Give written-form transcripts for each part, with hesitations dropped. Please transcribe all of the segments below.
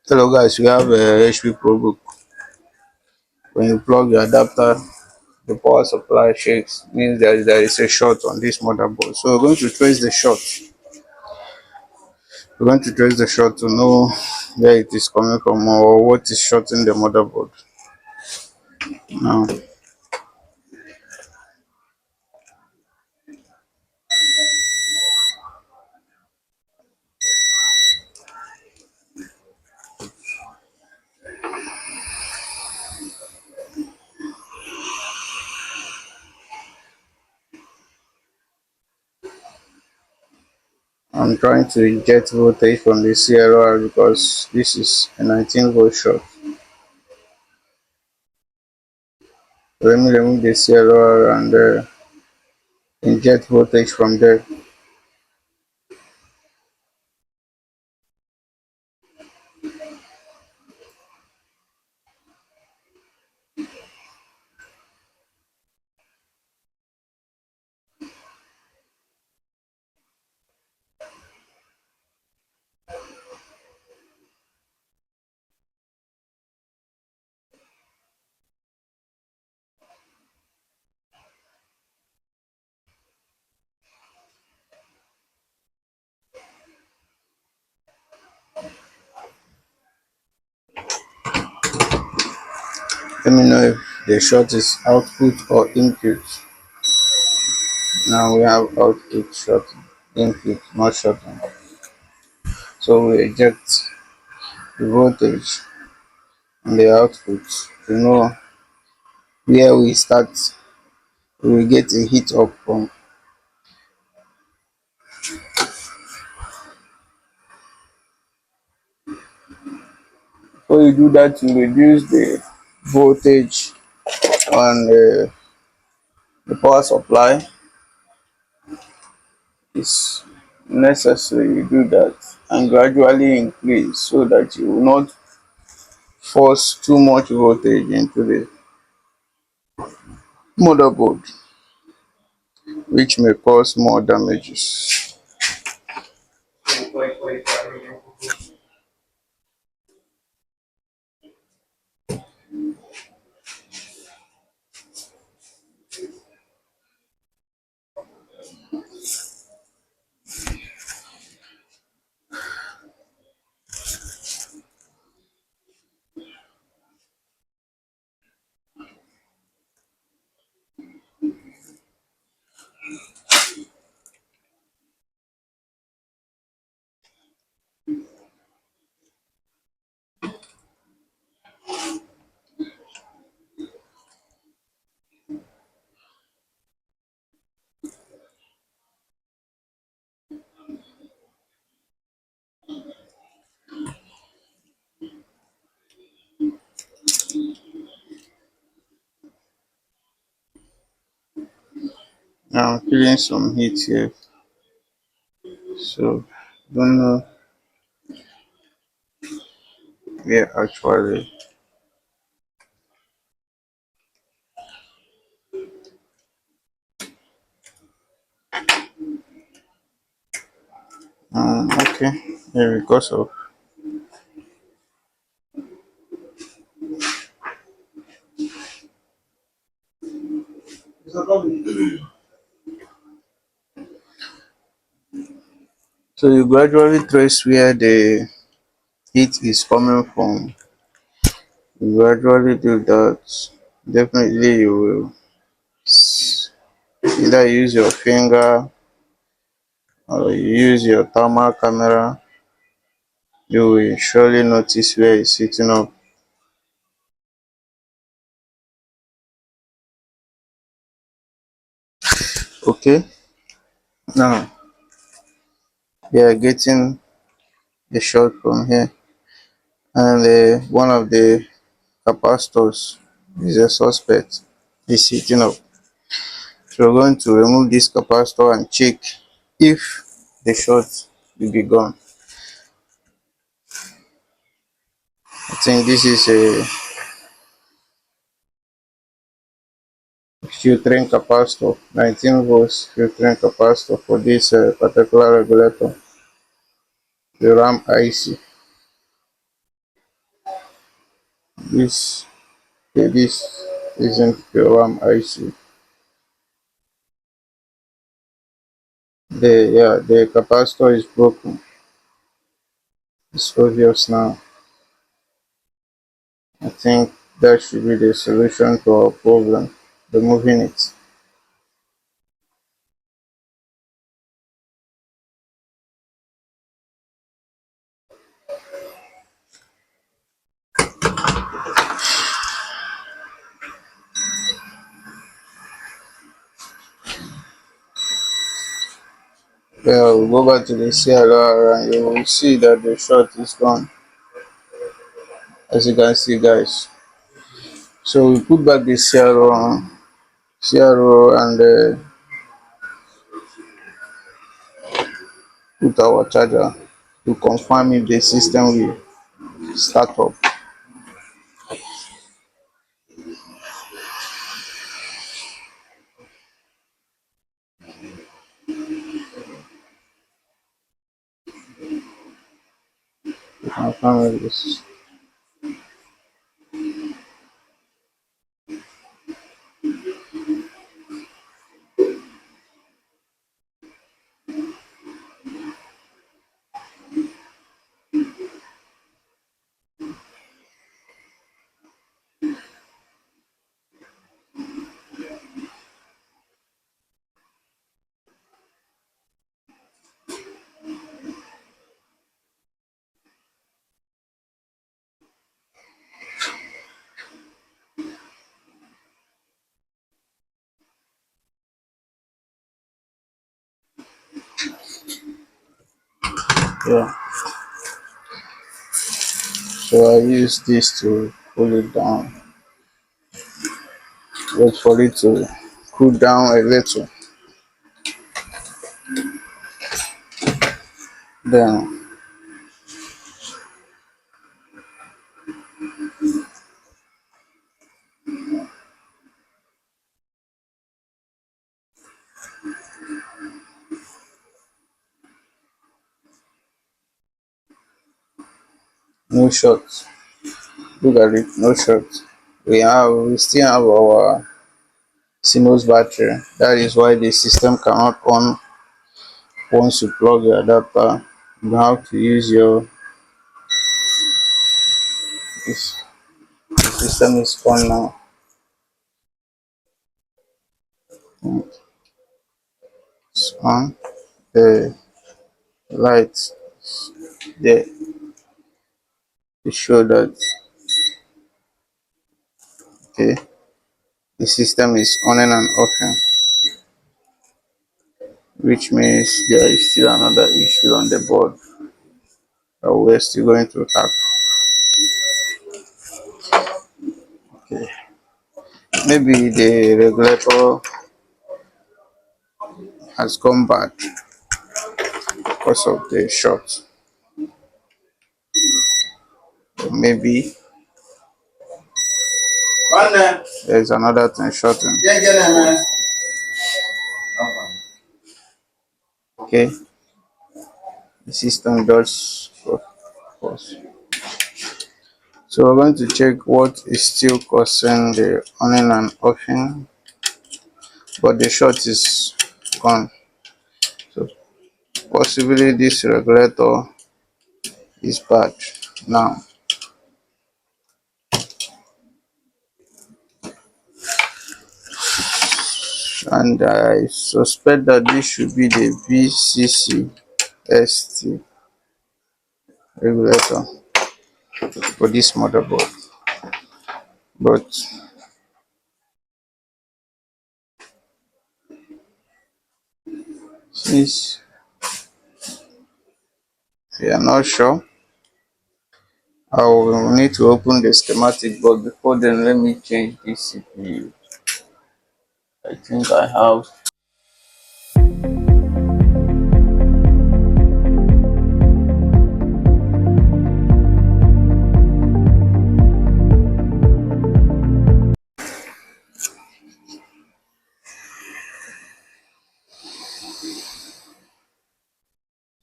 Hello guys, we have a HP Probook. When you plug your adapter, the power supply shakes, means there is a short on this motherboard. So we're going to trace the short. We're going to trace the short to know where it is coming from or what is shorting the motherboard. Now, I'm trying to inject voltage from the CLR because this is a 19-volt short. Let me remove the CLR and inject voltage from there. Let me know if the short is output or input. Now we have output short, input not shorting. So we eject the voltage and the output to know where we start. We will get a heat up from. Before you do that, you reduce the voltage on the power supply. It's necessary you do that and gradually increase so that you will not force too much voltage into the motherboard, which may cause more damages. Now I'm feeling some heat here, so don't know where actually. Okay, yeah, because of so you gradually trace where the heat is coming from. You gradually do that. Definitely, you will either use your finger or you use your thermal camera. You will surely notice where it's heating up. Okay, now we are getting a shot from here, and one of the capacitors is a suspect. Is heating up. So we're going to remove this capacitor and check if the short will be gone. I think this is a filtering capacitor, 19 volts filtering capacitor for this particular regulator, the RAM IC. This this isn't pure RAM IC. The capacitor is broken. It's obvious now. I think that should be the solution to our problem. Removing it. Yeah, we'll go back to the CLR and you will see that the short is gone. As you can see, guys. So we put back the CRO and put our charger to confirm if the system will start up. To confirm if this. Yeah. So I use this to pull it down. Wait for it to cool down a little. Then no shot. Look at it, no shot. We still have our CMOS battery. That is why the system cannot on once you plug your adapter. You have to use your this the system is on now. It's on. The light there to show that okay the system is on and offing, which means there is still another issue on the board that we're still going to tackle. Okay. Maybe the regulator has gone bad because of the short. Or maybe there's another thing shorting. Okay, the system does pause. So we're going to check what is still causing the on and offing, but the short is gone. So possibly this regulator is bad now, and I suspect that this should be the VCCST regulator for this motherboard. But since we are not sure, I will need to open the schematic. But before then, let me change this CPU. I think I have.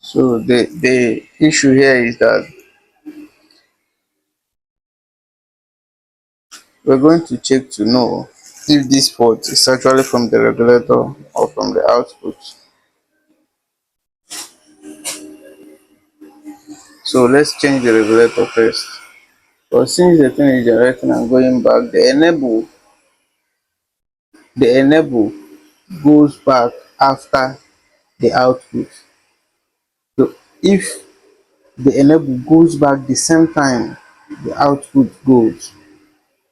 So the issue here is that we're going to check to know if this fault is actually from the regulator or from the output. So let's change the regulator first. But since the thing is generating and going back, the enable goes back after the output. So if the enable goes back the same time the output goes,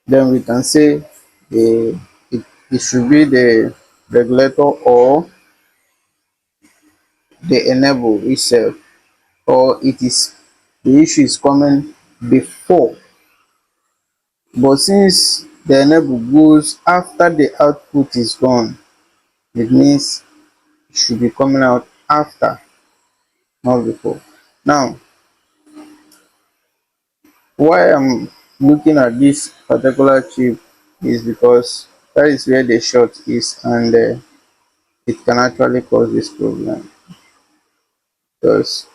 then we can say the it should be the regulator or the enable itself, or it is the issue is coming before. But since the enable goes after the output is gone, it means it should be coming out after, not before. Now, why I'm looking at this particular chip is because that is where the short is, and it can actually cause this problem. Because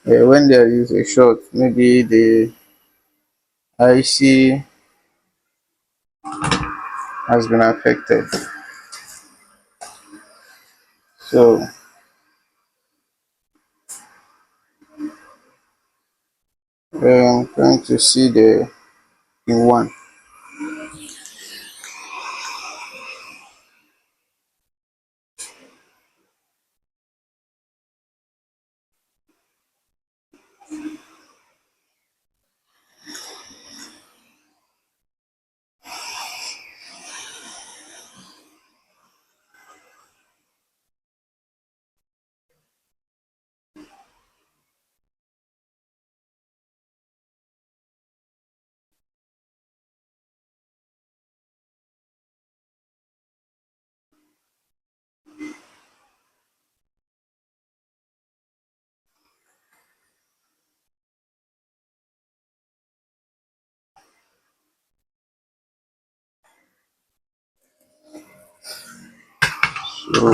when there is a short, maybe the IC has been affected. So I'm trying to see the in one. So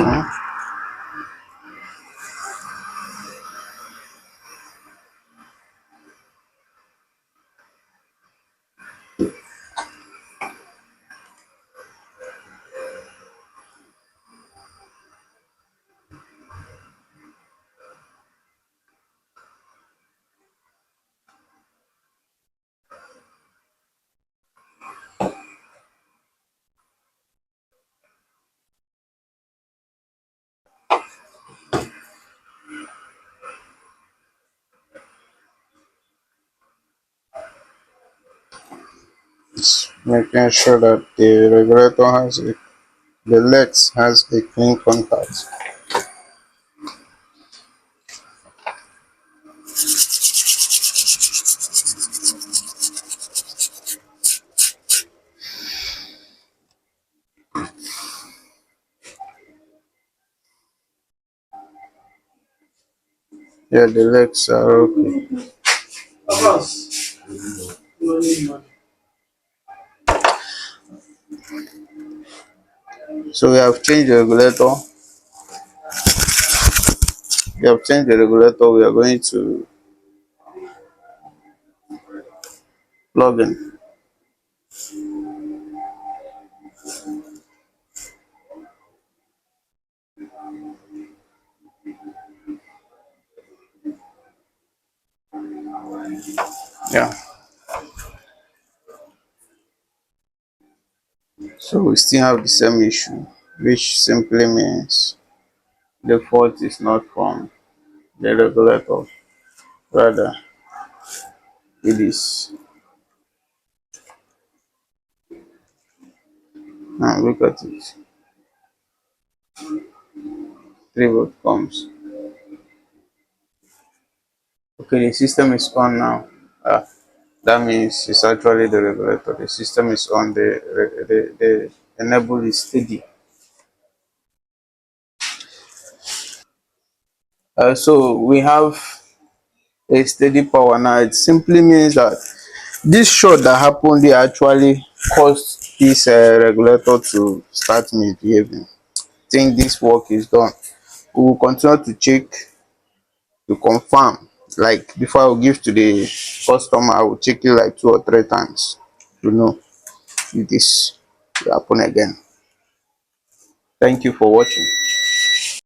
it's making sure that the regulator has the legs has a clean contact. Yeah, the legs are okay. So we have changed the regulator. We are going to plug in. Yeah. So we still have the same issue, which simply means the fault is not from the regulator, rather it is. Now look at it. 3 volt comes. Okay, the system is on now. Ah, that means it's actually the regulator. The system is on. The enable is steady. So we have a steady power now. It simply means that this short that happened here actually caused this regulator to start misbehaving. Think this work is done. We will continue to check to confirm. Like before I will give to the customer, I will check it like 2 or 3 times. to know if this will happen again. Thank you for watching.